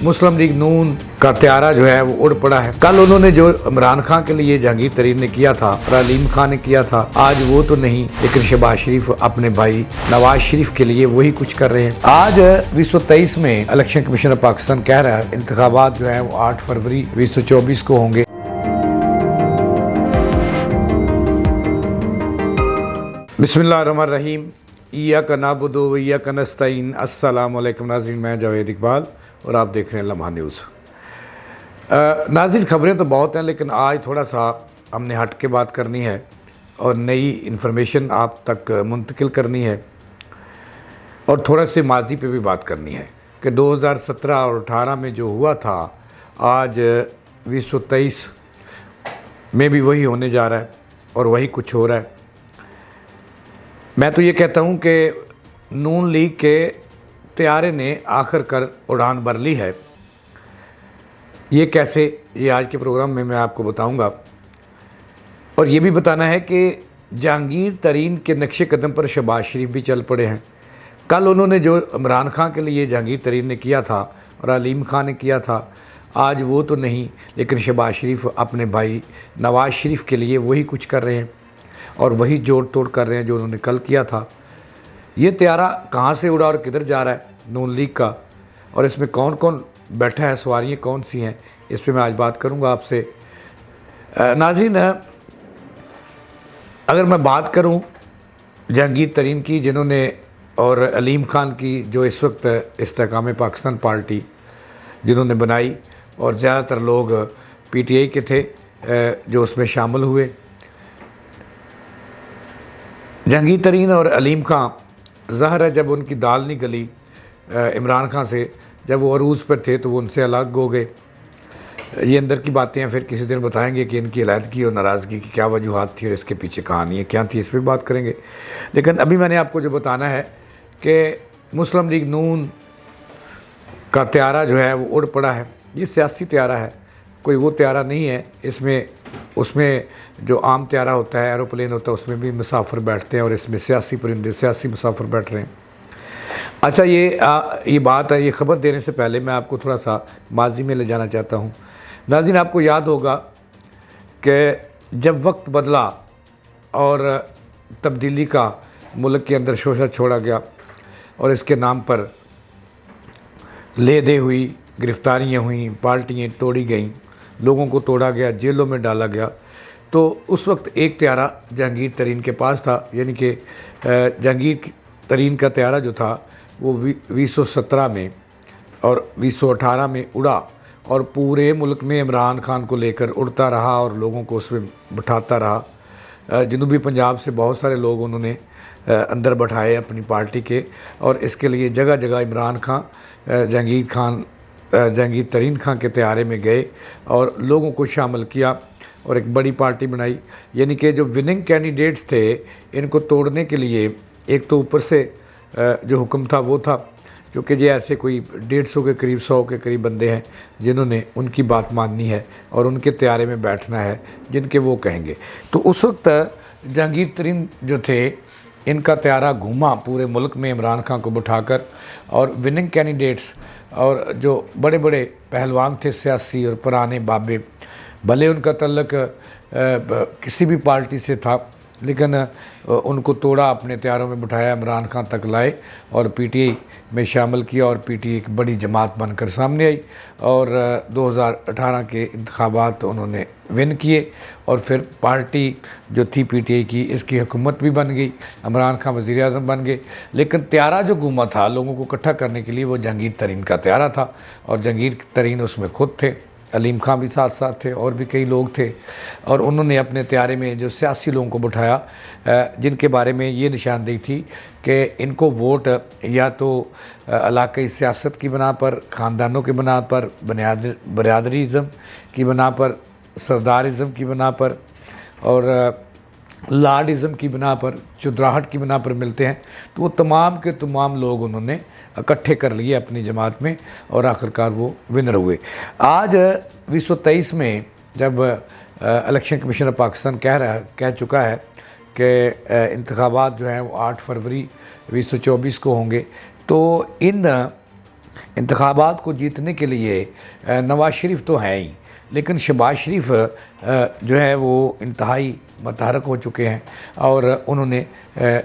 मुस्लिम league नून का त्यारा जो है वो उड़ पड़ा है। कल उन्होंने जो इमरान खान के लिए जहांगीर तरीन ने किया था और अलीम खान ने किया था, आज वो तो नहीं, लेकिन शहबाज शरीफ अपने भाई नवाज शरीफ के लिए वही कुछ कर रहे हैं। आज 2023 में इलेक्शन कमीशन ऑफ पाकिस्तान कह रहा है इंतखाबात जो है वो 8 फरवरी 2024 को होंगे। बिस्मिल्लाहिर्रहमानिर्रहीम, इय्याका नअबुदु व इय्याका नस्तईन। अस्सलामु अलैकुम नाज़रीन, मैं जावेद इकबाल और आप देख रहे हैं लम्हा न्यूज़। नाज़रीन, खबरें तो बहुत हैं, लेकिन आज थोड़ा सा हमने हट के बात करनी है और नई इन्फॉर्मेशन आप तक मुंतकिल करनी है और थोड़ा से माजी पे भी बात करनी है कि 2017 और 18 में जो हुआ था, आज 2023 में भी वही होने जा रहा है और वही कुछ हो रहा है। मैं तो ये कहता हूँ कि नून लीग के त्यारे ने आखिरकार उड़ान भर ली है। ये कैसे, ये आज के प्रोग्राम में मैं आपको बताऊंगा और ये भी बताना है कि जहांगीर तरीन के नक्शे कदम पर शहबाज शरीफ भी चल पड़े हैं। कल उन्होंने जो इमरान खान के लिए जहांगीर तरीन ने किया था और अलीम खान ने किया था, आज वो तो नहीं, लेकिन शहबाज शरीफ अपने भाई नवाज शरीफ के लिए वही कुछ कर रहे हैं और वही जोड़ तोड़ कर रहे हैं जो उन्होंने कल किया था। ये त्यारा कहाँ से उड़ा और किधर जा रहा है नून लीग का, और इसमें कौन कौन बैठा है, सवारियाँ कौन सी हैं, इस पे मैं आज बात करूँगा आपसे। नाज़रीन, अगर मैं बात करूँ जहांगीर तरीन की, जिन्होंने और अलीम खान की, जो इस वक्त इस्तेकाम पाकिस्तान पार्टी जिन्होंने बनाई और ज़्यादातर लोग PTI के थे जो उसमें शामिल हुए। जहांगीर तरीन और अलीम खान, ज़ाहिर है जब उनकी दाल नहीं गली इमरान खान से, जब वो अरूज़ पर थे तो वो उनसे अलग हो गए। ये अंदर की बातें हैं, फिर किसी दिन बताएंगे कि इनकी अलहदगी और नाराज़गी की क्या वजूहात थी और इसके पीछे कहानी है क्या थी, इस पर बात करेंगे। लेकिन अभी मैंने आपको जो बताना है कि मुस्लिम लीग नून का त्यारा जो है वो उड़ पड़ा है। ये सियासी त्यारा है, कोई वो त्यारा नहीं है। उसमें जो आम त्यारा होता है, एरोप्लेन होता है, उसमें भी मुसाफिर बैठते हैं और इसमें सियासी परिंदे, सियासी मुसाफिर बैठ रहे हैं। अच्छा, ये बात है, ये ख़बर देने से पहले मैं आपको थोड़ा सा माजी में ले जाना चाहता हूँ। नाज़रीन, आपको याद होगा कि जब वक्त बदला और तब्दीली का मुल्क के अंदर शोशा छोड़ा गया और इसके नाम पर ले दे हुई, गिरफ्तारियाँ हुई, पार्टियाँ तोड़ी गईं, लोगों को तोड़ा गया, जेलों में डाला गया, तो उस वक्त एक त्यारा जहांगीर तरीन के पास था। यानी कि जहांगीर तरीन का त्यारा जो था वो 2017 में और 2018 में उड़ा और पूरे मुल्क में इमरान खान को लेकर उड़ता रहा और लोगों को उसमें बिठाता रहा। जनूबी पंजाब से बहुत सारे लोग उन्होंने अंदर बैठाए अपनी पार्टी के, और इसके लिए जगह जगह इमरान खान, जहांगीर तरीन खान के त्यारे में गए और लोगों को शामिल किया और एक बड़ी पार्टी बनाई। यानी कि जो विनिंग कैंडिडेट्स थे, इनको तोड़ने के लिए एक तो ऊपर से जो हुक्म था वो था, क्योंकि ये ऐसे कोई 150 के करीब, 100 के करीब बंदे हैं जिन्होंने उनकी बात माननी है और उनके त्यारे में बैठना है जिनके वो कहेंगे। तो उस वक्त जहांगीर तरीन जो थे, इनका त्यारा घूमा पूरे मुल्क में इमरान खान को बिठाकर, और विनिंग कैंडिडेट्स और जो बड़े बड़े पहलवान थे सियासी और पुराने बाबे, भले उनका तल्लक किसी भी पार्टी से था, लेकिन उनको तोड़ा, अपने त्यारों में बिठाया, इमरान खान तक लाए और PTI में शामिल किया और PTI एक बड़ी जमात बनकर सामने आई और 2018 के इंतखाबात उन्होंने विन किए और फिर पार्टी जो थी PTI की, इसकी हुकूमत भी बन गई, इमरान खान वज़ीर आज़म बन गए। लेकिन त्यारा जो घूमा था लोगों को इकट्ठा करने के लिए, वो जहांगीर तरीन का त्यारा था और जहांगीर तरीन उसमें खुद थे, अलीम खान भी साथ साथ थे और भी कई लोग थे, और उन्होंने अपने त्यारे में जो सियासी लोगों को बिठाया, जिनके बारे में ये निशानदेही थी कि इनको वोट या तो इलाक़ाई सियासत की बना पर, ख़ानदानों की बना पर, बरादरीज़म की बना पर, सरदारिज़म की बना पर और लार्डिज़म की बना पर, चुदराहट की बना पर मिलते हैं। तो वो तमाम के तमाम लोग उन्होंने इकट्ठे कर लिए अपनी जमात में और आखिरकार वो विनर हुए। आज 2023 में जब इलेक्शन कमीशन ऑफ पाकिस्तान कह चुका है कि इंतखाबात जो हैं वो 8 फरवरी 2024 को होंगे, तो इन इंतखाबात को जीतने के लिए नवाज़ शरीफ तो हैं ही, लेकिन शहबाज शरीफ जो है वो इंतहाई मतहरक हो चुके हैं और उन्होंने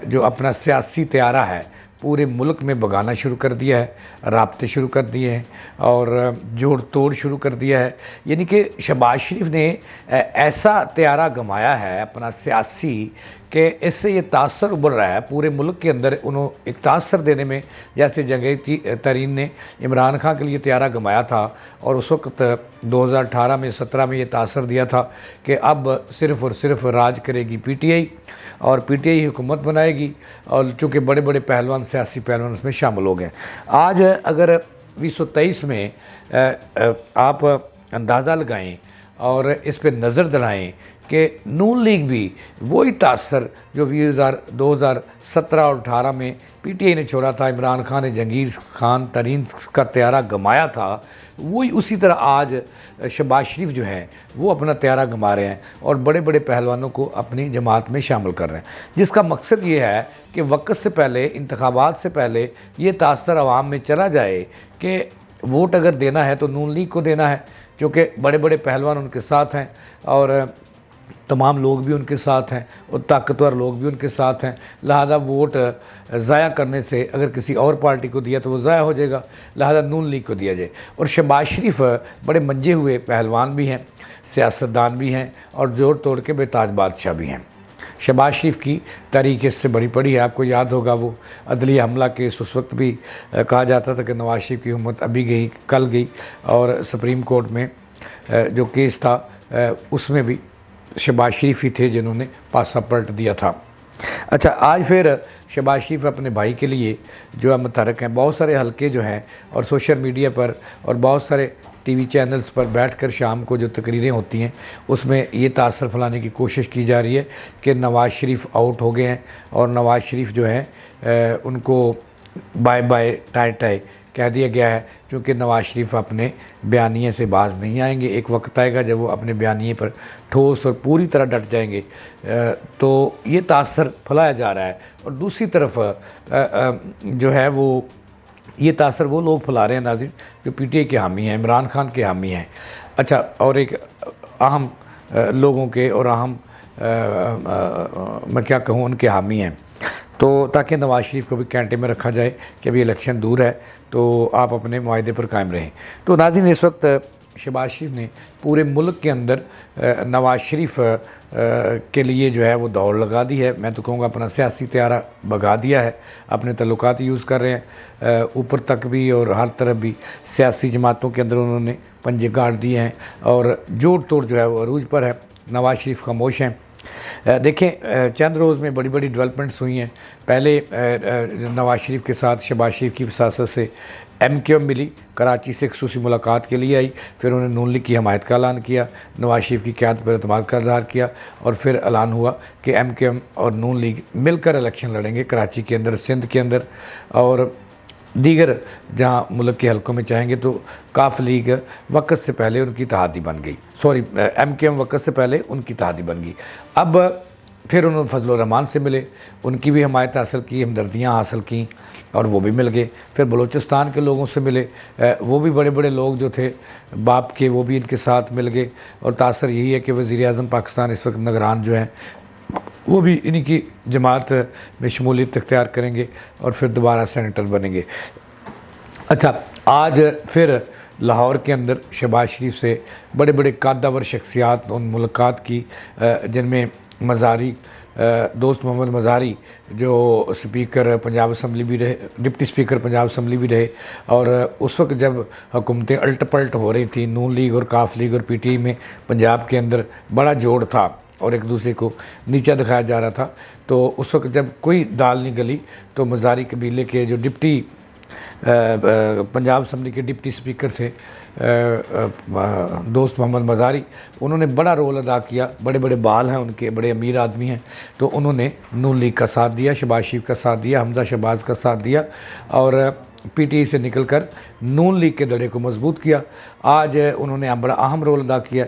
जो अपना सियासी त्यारा है पूरे मुल्क में भगाना शुरू कर दिया है, राब्ते शुरू कर दिए हैं और जोड़ तोड़ शुरू कर दिया है। यानी कि शहबाज शरीफ ने ऐसा त्यारा गंवाया है अपना सियासी कि इससे ये तासर उभर रहा है पूरे मुल्क के अंदर। उन्होंने एक तासर देने में, जैसे जंग तरीन ने इमरान खान के लिए त्यारा गंवाया था और उस वक्त 2018 में 17 में ये तासर दिया था कि अब सिर्फ़ और सिर्फ राज करेगी PTI और PTI हुकूमत बनाएगी, और चूँकि बड़े बड़े पहलवान, सियासी पहलवान उसमें शामिल हो गए। आज अगर 2023 में आप अंदाज़ा लगाएं और इस पर नज़र दड़ाएं कि नून लीग भी वही तासर जो 2017 और 18 में PTI ने छोड़ा था, इमरान खान ने जंगीर खान तरीन का त्यारा गंवाया था, वही उसी तरह आज शहबाज शरीफ जो हैं वो अपना त्यारा गंवा रहे हैं और बड़े बड़े पहलवानों को अपनी जमात में शामिल कर रहे हैं, जिसका मकसद ये है कि वक्त से पहले, इंतखाबात से पहले ये तासर अवाम में चला जाए कि वोट अगर देना है तो नून लीग को देना है, क्योंकि बड़े बड़े पहलवान उनके साथ हैं और तमाम लोग भी उनके साथ हैं और ताकतवर लोग भी उनके साथ हैं। लिहाजा वोट ज़ाया करने से अगर किसी और पार्टी को दिया तो वो ज़ाया हो जाएगा, लिहाजा नून लीग को दिया जाए। और शहबाज शरीफ बड़े मंजे हुए पहलवान भी हैं, सियासतदान भी हैं और जोड़ तोड़ के बेताज बादशाह भी हैं। शहबाज शरीफ की तारीख इससे बड़ी पड़ी है। आपको याद होगा वो अदलिया हमला केस, उस वक्त भी कहा जाता था कि नवाज शरीफ की हुकूमत अभी गई, कल गई, और सुप्रीम कोर्ट में जो केस था उसमें भी शहबाज शरीफ ही थे जिन्होंने पासा पलट दिया था। अच्छा, आज फिर शहबाज शरीफ अपने भाई के लिए जो है मुतहरक हैं। बहुत सारे हलके जो हैं और सोशल मीडिया पर और बहुत सारे TV चैनल्स पर बैठकर शाम को जो तकरीरें होती हैं उसमें ये तासर फैलाने की कोशिश की जा रही है कि नवाज़ शरीफ आउट हो गए हैं और नवाज़ शरीफ जो हैं उनको बाय बाय टाई टाई कह दिया गया है, क्योंकि नवाज़ शरीफ अपने बयानिए से बाज नहीं आएंगे। एक वक्त आएगा जब वो अपने बयानिए पर ठोस और पूरी तरह डट जाएंगे। तो ये तासर फैलाया जा रहा है और दूसरी तरफ जो है वो ये तासर वो लोग फैला रहे हैं नाज़रीन जो PTI के हामी हैं, इमरान खान के हामी हैं। अच्छा, और एक अहम लोगों के और अहम मैं क्या कहूँ उनके हामी हैं, तो ताकि नवाज़ शरीफ को भी कैंटे में रखा जाए कि अभी इलेक्शन दूर है तो आप अपने मुआहदे पर कायम रहें। तो नाज़रीन, इस वक्त शहबाज शरीफ ने पूरे मुल्क के अंदर नवाज़ शरीफ के लिए जो है वो दौड़ लगा दी है। मैं तो कहूँगा अपना सियासी त्यारा भगा दिया है, अपने तल्लुकात यूज़ कर रहे हैं ऊपर तक भी और हर तरफ भी सियासी जमातों के अंदर उन्होंने पंजे गाड़ दिए हैं और जोड़ तोड़ जो है वो अरूज पर है। नवाज़ शरीफ खामोश हैं। देखें, चंद रोज़ में बड़ी बड़ी डेवलपमेंट्स हुई हैं। पहले नवाज़ शरीफ के साथ शहबाज शरीफ की वसासत से MQM मिली, कराची से खसूसी मुलाकात के लिए आई, फिर उन्होंने नून लीग की हमायत का ऐलान किया, नवाज़ शरीफ की क़यादत पर एतमाद का इज़हार किया और फिर ऐलान हुआ कि MQM और नून लीग मिलकर इलेक्शन लड़ेंगे कराची के अंदर, सिंध के अंदर और दीगर जहाँ मुल्क के हलकों में चाहेंगे। तो काफ लीग वक्त से पहले उनकी इत्तेहादी बन गई, MQM वक्त से पहले उनकी इत्तेहादी बन गई। अब फिर उन्होंने फजल रहमान से मिले, उनकी भी हमायत हासिल की, हमदर्दियाँ हासिल की और वो भी मिल गए। फिर बलूचिस्तान के लोगों से मिले, वो भी बड़े बड़े लोग जो थे बाप के, वो भी इनके साथ मिल गए। और तासर यही है कि वज़ीर-ए-आज़म पाकिस्तान इस वक्त निगरान जो हैं वो भी इन्हीं की जमात में शमूलियत इख्तियार करेंगे और फिर दोबारा सेनेटर बनेंगे। अच्छा, आज फिर लाहौर के अंदर शहबाज शरीफ से बड़े बड़े कादावर शख्सियात उन मुलाकात की, जिनमें मज़ारी, दोस्त मोहम्मद मज़ारी जो स्पीकर पंजाब असम्बली भी रहे, डिप्टी स्पीकर पंजाब असम्बली भी रहे, और उस वक्त जब हुकूमतें अल्ट पलट हो रही थी, नून लीग और काफ लीग और PTI में पंजाब के अंदर बड़ा जोड़ था और एक दूसरे को नीचा दिखाया जा रहा था। तो उस वक्त जब कोई दाल नहीं गली तो मज़ारी कबीले के जो डिप्टी पंजाब असम्बली के डिप्टी स्पीकर थे दोस्त मोहम्मद मज़ारी, उन्होंने बड़ा रोल अदा किया। बड़े बड़े बाल हैं उनके, बड़े अमीर आदमी हैं, तो उन्होंने नून लीग का साथ दिया, शहबाज शरीफ का साथ दिया, हमजा शहबाज का साथ दिया और पीटीआई से निकलकर नून लीग के धड़े को मजबूत किया। आज उन्होंने बड़ा अहम रोल अदा किया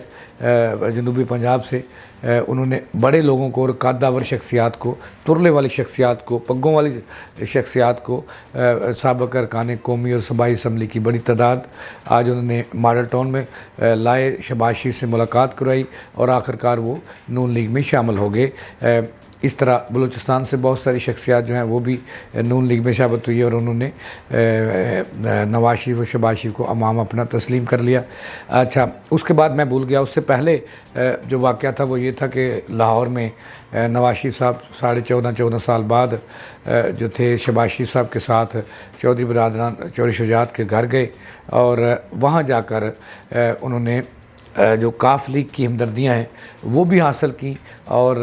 जनूबी पंजाब से। उन्होंने बड़े लोगों को और कद्दावर शख्सियात को, तुरले वाली शख्सियात को, पग्गों वाली शख्सियात को, साबिक़ अरकान कौमी और सूबाई असम्बली की बड़ी तादाद आज उन्होंने मॉडल टाउन में लाए, शहबाज शरीफ से मुलाकात करवाई और आखिरकार वो नून लीग में शामिल हो गए। इस तरह बलूचिस्तान से बहुत सारी शख्सियात जो हैं वो भी नून लीग में शामिल हुई और उन्होंने नवाज शरीफ और शहबाज शरीफ को अमाम अपना तस्लीम कर लिया। अच्छा, उसके बाद मैं भूल गया, उससे पहले जो वाक़या था वो ये था कि लाहौर में नवाज शरीफ साहब 14.5 साल बाद जो थे शहबाज शरीफ साहब के साथ चौधरी बरादरान चौधरी शुजात के घर गए और वहाँ जाकर उन्होंने जो काफ लीग की हमदर्दियाँ हैं वो भी हासिल की और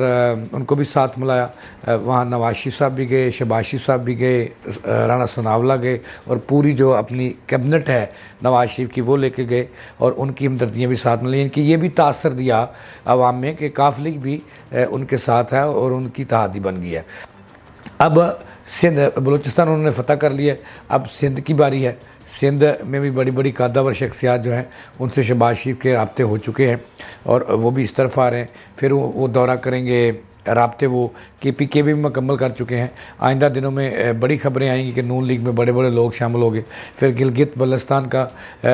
उनको भी साथ मिलाया। वहाँ नवाज शरीफ साहब भी गए, शहबाज शरीफ साहब भी गए, राना सनावला गए और पूरी जो अपनी कैबिनेट है नवाज शरीफ की वो लेके गए और उनकी हमदर्दियाँ भी साथ मिली। इनकी ये भी तासर दिया आवाम में कि काफ लीग भी उनके साथ है और उनकी इत्तेहादी बन गई है। अब सिंध बलूचिस्तान उन्होंने फ़तह कर लिया, अब सिंध की बारी है। सिंध में भी बड़ी बड़ी कद्दावर शख्सियात जो हैं उनसे शहबाज शरीफ के राब्ते हो चुके हैं और वो भी इस तरफ आ रहे हैं। फिर वो दौरा करेंगे, राब्ते वो KPK भी मुकम्मल कर चुके हैं। आइंदा दिनों में बड़ी खबरें आएंगी कि नून लीग में बड़े बड़े लोग शामिल हो गए। फिर गिलगित बल्तिस्तान का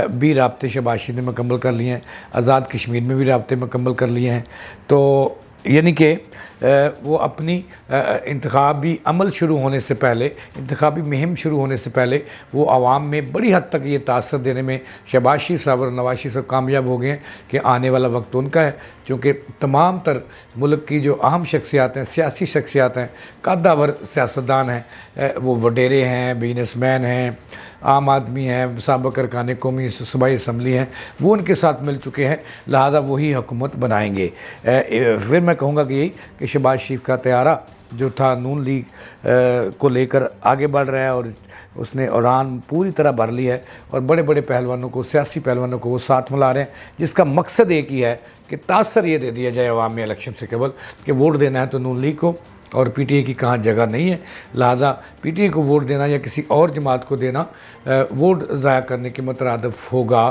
भी राब्ते शहबाज शरीफ ने मुकम्मल कर लिए हैं, आज़ाद कश्मीर में भी राब्ते मुकम्मल कर लिए हैं। तो यानी कि वो अपनी इंतखाबी अमल शुरू होने से पहले, इंतखाबी मुहिम शुरू होने से पहले वो आवाम में बड़ी हद तक ये तासर देने में शहबाज शरीफ साहब और नवाज शरीफ साहब कामयाब हो गए हैं कि आने वाला वक्त उनका है। क्योंकि तमाम तर मुल्क की जो अहम शख्सियात हैं, सियासी शख्सियात हैं, कद्दावर सियासतदान हैं, वो वडेरे हैं, बिजनेसमैन हैं, आम आदमी हैं, साबिक़ अरकान कौमी सूबाई असम्बली हैं, वो उनके साथ मिल चुके हैं, लिहाजा वही हुकूमत बनाएंगे। फिर मैं कहूँगा कि यही कि शहबाज शरीफ का तैयारा जो था नून लीग को लेकर आगे बढ़ रहा है और उसने उड़ान पूरी तरह भर ली है और बड़े बड़े पहलवानों को, सियासी पहलवानों को वो साथ मिला रहे हैं, जिसका मकसद एक ही है कि तासर ये दे दिया जाए अवाम में इलेक्शन से केवल कि वोट देना है तो नून लीग को और PTI की कहाँ जगह नहीं है, लिहाजा PTI को वोट देना या किसी और जमात को देना वोट ज़ाया करने के मुतरादिफ होगा।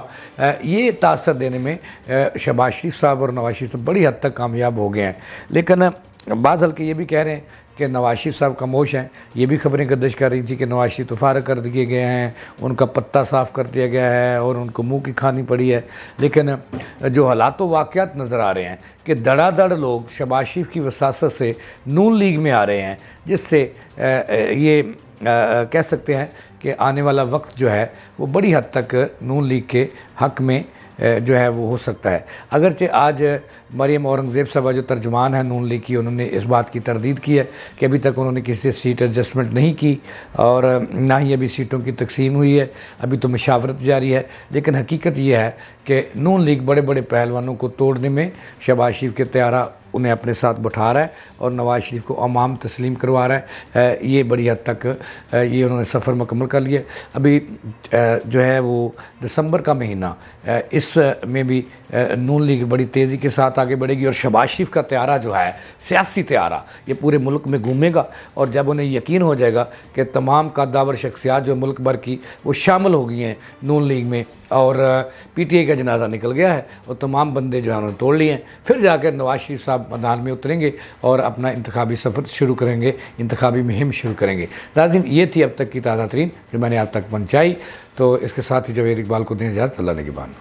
ये तासर देने में शहबाज शरीफ साहब और नवाज शरीफ साहब बड़ी हद तक कामयाब हो गए हैं। लेकिन बाज़ हल्के ये भी कह रहे हैं कि नवाज शरीफ साहब खामोश हैं। ये भी खबरें गर्दिश कर रही थी कि नवाज शरीफ तो फारग कर दिए गए हैं, उनका पत्ता साफ़ कर दिया गया है और उनको मुंह की खानी पड़ी है। लेकिन जो हालात व वाक़यात नज़र आ रहे हैं कि धड़ाधड़ लोग शहबाज शरीफ की वसासत से नून लीग में आ रहे हैं, जिससे ये कह सकते हैं कि आने वाला वक्त जो है वो बड़ी हद तक नून लीग के हक़ में जो है वो हो सकता है। अगरचे आज मरियम औरंगज़ेब साहबा जो तर्जुमान है नून लीग की, उन्होंने इस बात की तरदीद की है कि अभी तक उन्होंने किसी सीट एडजस्टमेंट नहीं की और ना ही अभी सीटों की तकसीम हुई है, अभी तो मशावरत जारी है। लेकिन हकीकत ये है कि नून लीग बड़े बड़े पहलवानों को तोड़ने में शहबाज शरीफ के तैयारा उन्हें अपने साथ बैठा रहा है और नवाज शरीफ को अमाम तस्लीम करवा रहा है। ये बड़ी हद तक ये उन्होंने सफ़र मुकम्मल कर लिया। अभी जो है वो दिसंबर का महीना, इस में भी नून लीग बड़ी तेज़ी के साथ आगे बढ़ेगी और शहबाज शरीफ का तैयारा जो है, सियासी तैयारा, ये पूरे मुल्क में घूमेगा और जब उन्हें यकीन हो जाएगा कि तमाम कद्दावर शख्सियात जो मुल्क भर की वो शामिल हो गई हैं नून लीग में और PTI का जनाजा निकल गया है और तमाम बंदे जो है उन्होंने तोड़ लिए हैं, फिर जाकर नवाज शरीफ साहब मैदान में उतरेंगे और अपना इंतखाबी सफ़र शुरू करेंगे, इंतखाबी मुहिम शुरू करेंगे। नाज़रीन, ये थी अब तक की ताज़ा तरीन जो मैंने आप तक पहुँचाई। तो इसके साथ ही जवेद इकबाल को दें इजाज़त, अल्लाह निगहबान।